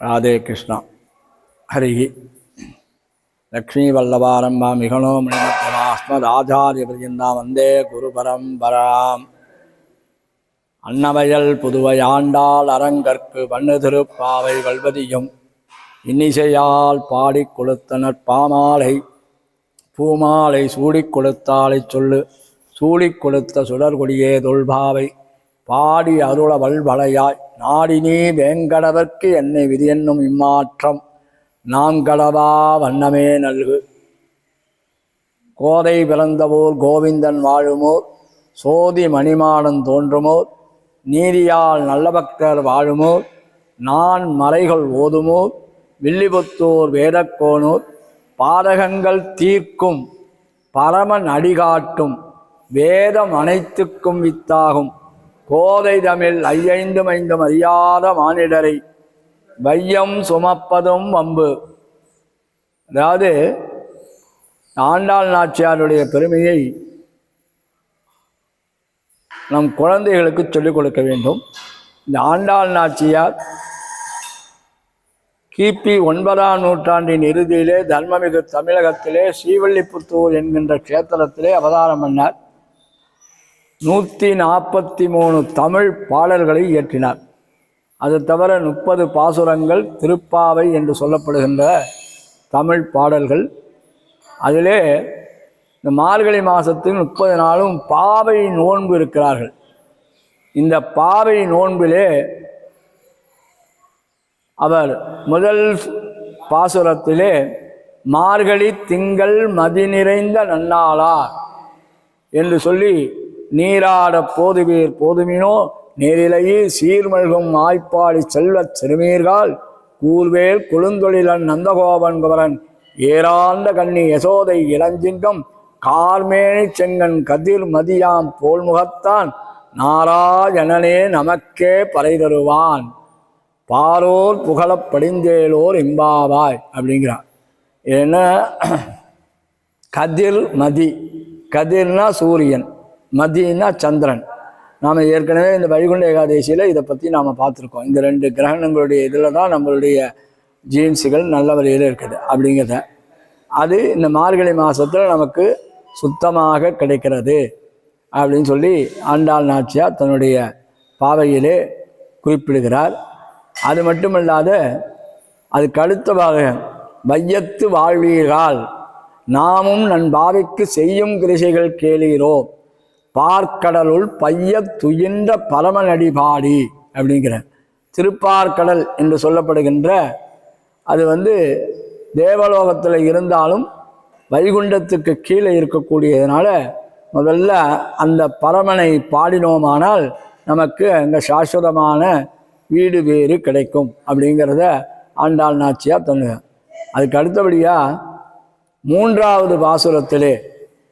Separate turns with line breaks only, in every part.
ராதே கிருஷ்ணா. ஹரிஹி லக்ஷ்மீவல்லபாரம்பா மிகனோ மணிமத்மாஸ்மதாச்சாரிய பர்யந்தா வந்தே குரு பரம்பராம். அன்னவயல் புதுவையாண்டால் அரங்கற்கு பண்ணு திருப்பாவை வல்வதியும் இன்னிசையால் பாடிக் கொளுத்தனர் பாமாலை பூமாலை சூடிக் கொடுத்தாலை சொல்லு சூடிக் கொடுத்த சுடர்கொடியே தொல்பாவை பாடி அருள வல்வளையாய் நாடினீ வேங்கடவர்க்கு என்னை விதி என்னும் இம்மாற்றம் நாம் கடவா வண்ணமே நல்கு. கோதை பிறந்தவோர் கோவிந்தன் வாழுமோர் சோதி மணிமாடன் தோன்றுமோர் நீதியால் நல்ல பக்தர் வாழுமோர் நான் மறைகள் ஓதுமோர் வில்லிபுத்தூர் வேதக்கோனூர் பாதகங்கள் தீர்க்கும் பரமன் அடிகாட்டும் வேதம் அனைத்துக்கும் வித்தாகும் கோதை தமிழ் ஐயைந்தும் ஐந்தும் அறியாத மானிடரை வையம் சுமப்பதும் வம்பு. அதாவது ஆண்டாள் நாச்சியாருடைய பெருமையை நம் குழந்தைகளுக்கு சொல்லிக் கொடுக்க வேண்டும். இந்த ஆண்டாள் நாச்சியார் கிபி 9ஆம் நூற்றாண்டின் இறுதியிலே தர்மமிகு தமிழகத்திலே ஸ்ரீவில்லிபுத்தூர் என்கின்ற க்ஷேத்திரத்திலே அவதாரம் பண்ணார். 143 தமிழ் பாடல்களை இயற்றினார். அது தவிர 30 பாசுரங்கள் திருப்பாவை என்று சொல்லப்படுகின்ற தமிழ் பாடல்கள். அதிலே இந்த மார்கழி மாதத்தில் 30 நாளும் பாவை நோன்பு இருக்கிறார்கள். இந்த பாவை நோன்பிலே அவர் முதல் பாசுரத்திலே மார்கழி திங்கள் மதி நிறைந்த நன்னாளார் என்று சொல்லி நீராட போதுவீர் போதுமினோ நேரிலேயே சீர்மல்கும் ஆய்ப்பாடி செல்வச் சிறுமீர்கள் கூர்வேல் கொழுந்தொழிலன் நந்தகோபன் குமரன் ஏராண்ட கண்ணி யசோதை இளஞ்சிங்கம் கார்மேனி செங்கன் கதிர் மதியாம் போல்முகத்தான் நாராயணனே நமக்கே பறை தருவான் பாரோர் புகழப் படிந்தேலோர் எம்பாவாய் அப்படிங்கிறார். ஏன்னா கதிர் மதி, கதிர்னா சூரியன், மதினா சந்திரன். நாம் ஏற்கனவே இந்த வைகுண்ட ஏகாதசியில் இதை பற்றி நாம் பார்த்துருக்கோம். இந்த 2 கிரகணங்களுடைய இதில் தான் நம்மளுடைய ஜீன்ஸுகள் நல்ல வழியில் இருக்குது அப்படிங்கிறத. அது இந்த மார்கழி மாதத்தில் நமக்கு சுத்தமாக கிடைக்கிறது அப்படின்னு சொல்லி ஆண்டாள் நாச்சியார் தன்னுடைய பாவையிலே குறிப்பிடுகிறார். அது மட்டுமல்லாத அதுக்கு அடுத்ததாக வையத்து வாழ்வீர்கள் நாமும் நன் பாவைக்கு செய்யும் கிரிசைகள் கேளீரோ பார்க்கடலுள் பைய துயின்ற பரமநடிபாடி அப்படிங்கிற திருப்பார்கடல் என்று சொல்லப்படுகின்ற அது தேவலோகத்தில் இருந்தாலும் வைகுண்டத்துக்கு கீழே இருக்கக்கூடியதுனால முதல்ல அந்த பரமனை பாடினோமானால் நமக்கு அங்கே சாஸ்வதமான வீடு வேறு கிடைக்கும் அப்படிங்கிறத ஆண்டாள் நாச்சியார் தன்னுகிறார். அதுக்கு அடுத்தபடியாக 3வது பாசுரத்திலே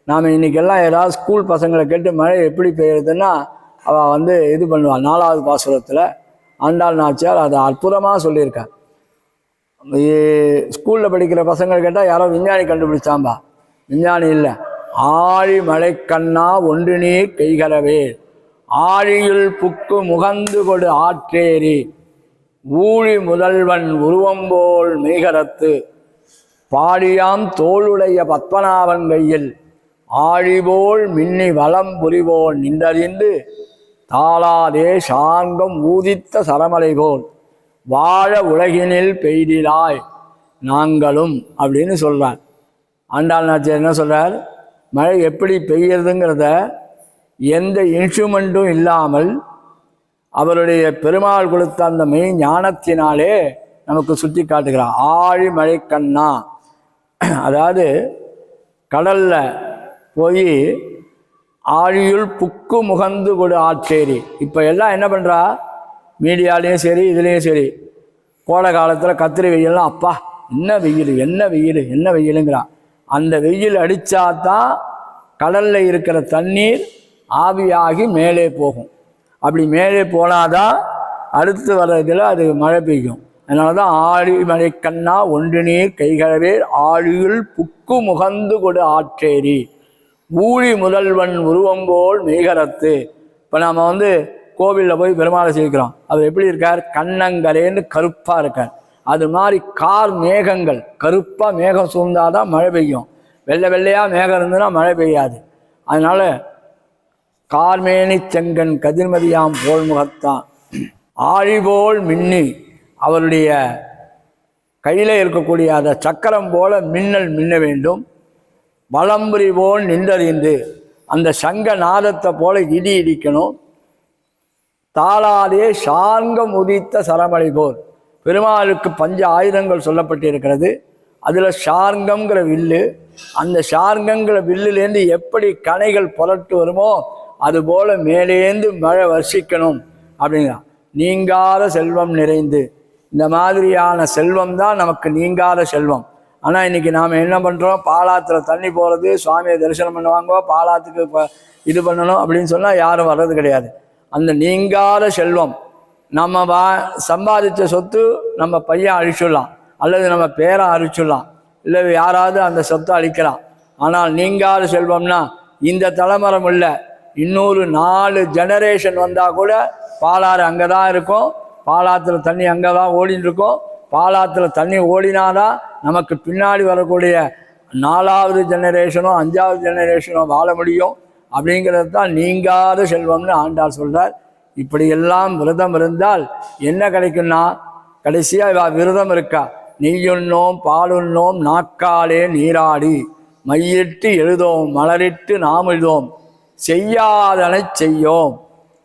நாம் இன்றைக்கெல்லாம் ஏதாவது ஸ்கூல் பசங்களை கேட்டு மழை எப்படி பெய்யுறதுன்னா அவள் இது பண்ணுவாள். 4வது பாசுரத்தில் ஆண்டாள் நாச்சியார் அதை அற்புதமாக சொல்லியிருக்கார். ஸ்கூலில் படிக்கிற பசங்களை கேட்டால் யாரோ விஞ்ஞானி கண்டுபிடிச்சாம்பா, விஞ்ஞானி இல்லை. ஆழி மழை கண்ணா ஒன்று நீர் கைகரவே ஆழியுள் புக்கு முகந்து கொடு ஆற்றேரி ஊழி முதல்வன் உருவம்போல் மெய்கரத்து பாடியாம் தோளுடைய பத்மநாபன் கையில் ஆழிபோல் மின்னி வளம் புரிவோல் நின்றறிந்து தாளாதே சாங்கம் ஊதித்த சரமலை போல் வாழ உலகினில் பெய்திலாய் நாங்களும் அப்படின்னு சொல்கிறார். ஆண்டாள் நாச்சியார் என்ன சொல்கிறார்? மழை எப்படி பெய்யறதுங்கிறத எந்த இன்ஸ்ட்ருமெண்ட்டும் இல்லாமல் அவருடைய பெருமாள் கொடுத்த அந்த மெய் ஞானத்தினாலே நமக்கு சுட்டி காட்டுகிறார். ஆழி மழை கண்ணா, அதாவது கடலில் போய் ஆழியுள் புக்கு முகந்து கொடு ஆற்றேரி. இப்போ எல்லாம் என்ன பண்ணுறா, மீடியாலேயும் சரி இதுலேயும் சரி, கோடை காலத்தில் கத்திரி வெயில்லாம் அப்பா என்ன வெயில் என்ன வெயில் என்ன வெயிலுங்கிறான். அந்த வெயில் அடித்தாதான் கடலில் இருக்கிற தண்ணீர் ஆவியாகி மேலே போகும். அப்படி மேலே போனாதான் அடுத்து வர்றதில் அது மழை பெய்யும். அதனால தான் ஆழி மழை கண்ணா ஒன்று நீர் கைகரவே ஆழியுள் புக்கு முகந்து கொடு ஆற்றேரி ஊழி முதல்வன் உருவம்போல் மெய்கரத்து. இப்போ நாம் கோவிலில் போய் பெருமாளை சேர்க்கிறோம். அவர் எப்படி இருக்கார்? கண்ணங்கரேன்னு கருப்பாக இருக்கார். அது மாதிரி கார் மேகங்கள், கருப்பாக மேகம் சூழ்ந்தாதான் மழை பெய்யும். வெள்ளை வெள்ளையாக மேகம் இருந்ததுன்னா மழை பெய்யாது. அதனால் கார்மேனி செங்கன் கதிர்மதியாம் போல் முகத்தான் ஆழிபோல் மின்னி, அவருடைய கையில் இருக்கக்கூடிய அந்த சக்கரம் போல மின்னல் மின்ன வேண்டும். வலம்புரி போல் நின்றறிந்து, அந்த சங்க நாதத்தை போல இடி இடிக்கணும். தாளாதே சார்கம் உதித்த சரமலை போல், பெருமாளுக்கு பஞ்ச ஆயுதங்கள் சொல்லப்பட்டிருக்கிறது. அதில் சார்கம்ங்கிற வில்லு, அந்த சார்கங்கிற வில்லுலேருந்து எப்படி கணைகள் புரட்டு வருமோ அதுபோல் மேலேந்து மழை வர்ஷிக்கணும் அப்படின்னா. நீங்காத செல்வம் நிறைந்து, இந்த மாதிரியான செல்வம் தான் நமக்கு நீங்காத செல்வம். ஆனால் இன்றைக்கி நாம் என்ன பண்ணுறோம், பாலாத்தில் தண்ணி போகிறது, சுவாமியை தரிசனம் பண்ணுவாங்க, பாலாத்துக்கு இது பண்ணணும் அப்படின்னு சொன்னால் யாரும் வர்றது கிடையாது. அந்த நீங்காத செல்வம், நம்ம சம்பாதிச்ச சொத்து நம்ம பையன் அழிச்சிடலாம், அல்லது நம்ம பேரை அழிச்சிடலாம், இல்லை யாராவது அந்த சொத்தை அழிக்கலாம். ஆனால் நீங்காத செல்வம்னா இந்த தலைமுறை இல்லை, இன்னொரு 4 ஜெனரேஷன் வந்தால் கூட பாலாறு அங்கே தான் இருக்கும், பாலாத்தில் தண்ணி அங்கே தான் ஓடின்னு இருக்கும். பாலாத்தில் தண்ணி ஓடினாதான் நமக்கு பின்னாடி வரக்கூடிய 4வது ஜெனரேஷனோ 5வது ஜெனரேஷனோ வாழ முடியும். அப்படிங்கிறது தான் நீங்காத செல்வம்னு ஆண்டாள் சொல்கிறார். இப்படியெல்லாம் விரதம் இருந்தால் என்ன கிடைக்குன்னா, கடைசியாக விரதம் இருக்கா, நெய்யுண்ணோம் பாலுண்ணோம் நாக்காலே நீராடி மையிட்டு எழுதோம் மலரிட்டு நாம் எழுதோம் செய்யாதனை செய்யோம்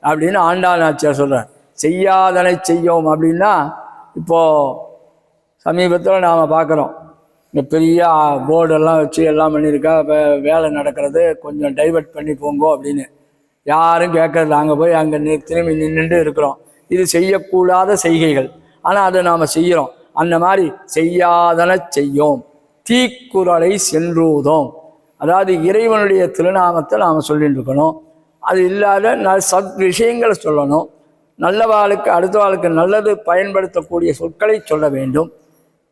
அப்படின்னு ஆண்டாள் நாச்சியார் சொல்கிறார். செய்யாதனை செய்யோம் அப்படின்னா, இப்போது சமீபத்தில் நாம் பார்க்குறோம், இந்த பெரிய போர்டெல்லாம் வச்சு எல்லாம் பண்ணியிருக்கா, வேலை நடக்கிறது, கொஞ்சம் டைவர்ட் பண்ணி போங்கோ அப்படின்னு. யாரும் கேட்கறதில்ல, அங்கே போய் அங்கே திரும்பி நின்றுட்டு இருக்கிறோம். இது செய்யக்கூடாத செய்கைகள், ஆனால் அதை நாம் செய்கிறோம். அந்த மாதிரி செய்யாதன செய்யோம், தீக்குறளை சென்றூதோம், அதாவது இறைவனுடைய திருநாமத்தை நாம் சொல்லிட்டு இருக்கணும். அது இல்லாத சத் விஷயங்களை சொல்லணும். நல்ல வாழ்க்கை, அடுத்த வாழ்க்கை நல்லது பயன்படுத்தக்கூடிய சொற்களை சொல்ல வேண்டும்.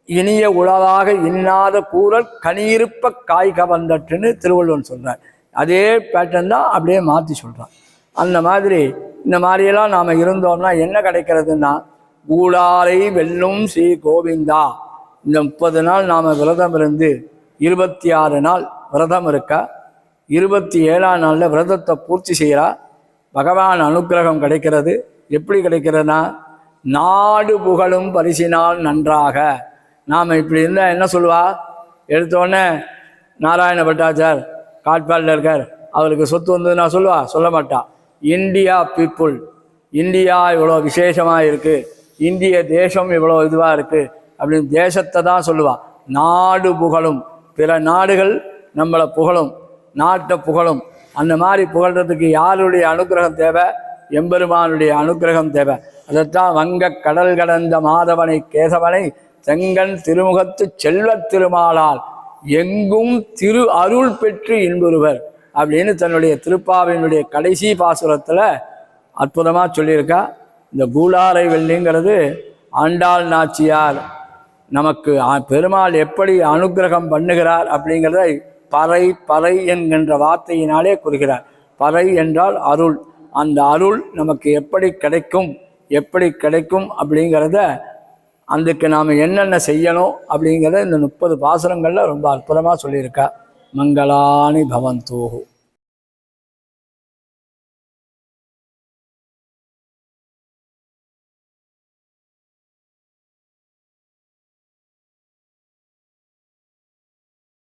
இனிய உளவாக இன்னாத கூறல் கனியிருப்ப காய் கவர்ந்தட்டுன்னு திருவள்ளுவன் சொல்கிறார். அதே பேட்டர்ன் தான் அப்படியே மாற்றி சொல்கிறான். அந்த மாதிரி இந்த மாதிரியெல்லாம் நாம் இருந்தோம்னா என்ன கிடைக்கிறதுன்னா, கூடாரை வெல்லும் ஸ்ரீ கோவிந்தா. இந்த 30 நாள் நாம் விரதம் இருந்து 26 நாள் விரதம் இருக்க, 27ஆம் நாளில் விரதத்தை பூர்த்தி செய்கிறா, பகவான் அனுக்கிரகம் கிடைக்கிறது. எப்படி கிடைக்கிறதுனா, நாடு புகழும் பரிசினால் நன்றாக. நாம் இப்படி இருந்தால் என்ன சொல்லுவா, எடுத்தோடனே நாராயண பட்டாச்சார் காட்பாடில் இருக்கார், அவருக்கு சொத்து வந்ததுன்னா சொல்லுவா, சொல்ல மாட்டா. இந்தியா பீப்புள், இந்தியா இவ்வளோ விசேஷமாக இருக்குது, இந்திய தேசம் இவ்வளோ இதுவாக இருக்குது அப்படின்னு தேசத்தை தான் சொல்லுவாள். நாடு புகழும், பிற நாடுகள் நம்மளை புகழும், நாட்டை புகழும். அந்த மாதிரி புகழ்கிறதுக்கு யாருடைய அனுக்கிரகம் தேவை? எம்பெருமானுடைய அனுக்கிரகம் தேவை. அதைத்தான் வங்க கடல் கடந்த மாதவனை கேசவனை செங்கன் திருமுகத்து செல்வத் திருமாலால் எங்கும் திரு அருள் பெற்று இன்புறுவர் அப்படின்னு தன்னுடைய திருப்பாவினுடைய கடைசி பாசுரத்தில் அற்புதமாக சொல்லியிருக்கா. இந்த கூடாரை வெள்ளிங்கிறது ஆண்டாள் நாச்சியார் நமக்கு பெருமாள் எப்படி அனுக்கிரகம் பண்ணுகிறார் அப்படிங்கிறத பறை பறை என்கின்ற வார்த்தையினாலே கூறுகிறார். பறை என்றால் அருள். அந்த அருள் நமக்கு எப்படி கிடைக்கும் அப்படிங்கிறத, அதுக்கு நாம் என்னென்ன செய்யணும் அப்படிங்கிறத இந்த 30 பாசுரங்களில் ரொம்ப அற்புதமாக சொல்லியிருக்கா. மங்களானி பவந்தோஹு.